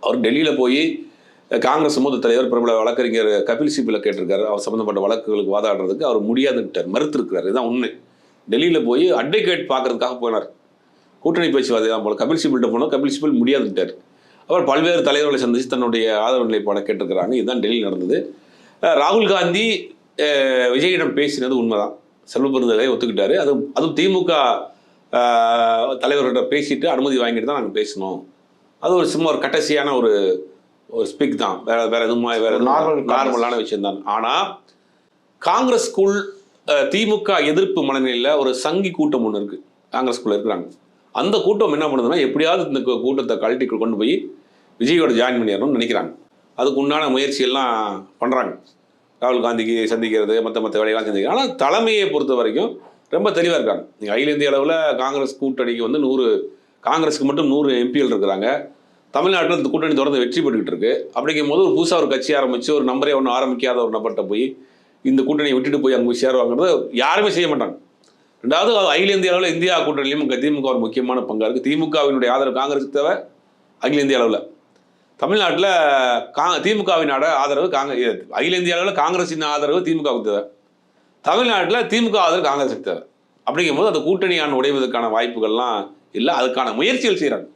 அவர் டெல்லியில் போய் காங்கிரஸ் மூத்த தலைவர் பிரபல வழக்கறிஞர் கபில் சிபில் கேட்டிருக்காரு. அவர் சம்மந்தப்பட்ட வழக்குகளுக்கு வாதாடுறதுக்கு அவர் முடியாதுன்ட்டார், மறுத்திருக்கிறார். இதுதான் உண்மை. டெல்லியில் போய் அட்வொகேட் பார்க்கறதுக்காக போனார். கூட்டணி பேச்சுவார்த்தை தான் போல. கபில் சிபில்கிட்ட போனால் கபில் சிபில் முடியாதுன்ட்டார். அவர் பல்வேறு தலைவர்களை சந்தித்து தன்னுடைய ஆதரவு நிலைப்பாடை கேட்டிருக்கிறாங்க. இதுதான் டெல்லியில் நடந்தது. ராகுல் காந்தி விஜயிடம் பேசினது உண்மைதான். செல்வ பெருந்தகை ஒத்துக்கிட்டாரு. அதுவும் திமுக தலைவர்கிட்ட பேசிட்டு அனுமதி வாங்கிட்டு தான் நாங்கள் பேசணும். அது ஒரு சும்மா ஒரு கட்டசியான ஒரு ஸ்பீக் தான். வேற எதுவும் நார்மலான விஷயம் தான். ஆனால் காங்கிரஸ்குள் திமுக எதிர்ப்பு மனநிலையில் ஒரு சங்கி கூட்டம் ஒன்று இருக்குது. காங்கிரஸ்குள்ள இருக்கிறாங்க. அந்த கூட்டம் என்ன பண்ணுதுன்னா, எப்படியாவது இந்த கூட்டத்தை கழட்டிக்குள் கொண்டு போய் விஜயோட ஜாயின் பண்ணிடணும்னு நினைக்கிறாங்க. அதுக்கு உண்டான முயற்சியெல்லாம் பண்ணுறாங்க. ராகுல் காந்திக்கு சந்திக்கிறது, மற்ற வேலையெல்லாம் சந்திக்கிறாங்க. ஆனால் தலைமையை பொறுத்த வரைக்கும் ரொம்ப தெளிவாக இருக்காங்க. நீங்கள் அகில இந்திய அளவில் காங்கிரஸ் கூட்டணிக்கு வந்து 100 காங்கிரஸுக்கு மட்டும் 100 எம்பிகள் இருக்கிறாங்க. தமிழ்நாட்டில் இந்த கூட்டணி தொடர்ந்து வெற்றி பெற்றுக்கிட்டு இருக்கு. அப்படிங்கும் போது ஒரு புதுசாக ஒரு கட்சி ஆரம்பித்து ஒரு நம்பரே ஒன்று ஆரம்பிக்காத ஒரு நபர்கிட்ட போய் இந்த கூட்டணியை விட்டுட்டு போய் அங்கே போய் சேருவாங்கிறது யாருமே செய்ய மாட்டாங்க. ரெண்டாவது, அகில இந்திய அளவில் இந்தியா கூட்டணியிலும் திமுக ஒரு முக்கியமான பங்காக இருக்குது. திமுகவினுடைய ஆதரவு காங்கிரஸுக்கு தேவை. அகில இந்திய அளவில் தமிழ்நாட்டில் திமுகவின் ஆதரவு அகில இந்திய அளவில் காங்கிரஸின் ஆதரவு திமுகவுக்கு தேவை. தமிழ்நாட்டில் திமுக ஆதரவு காங்கிரஸுக்கு தேவை. அப்படிங்கும்போது அந்த கூட்டணியான உடைவதற்கான வாய்ப்புகள்லாம் இல்லை. அதுக்கான முயற்சிகள் செய்கிறாங்க.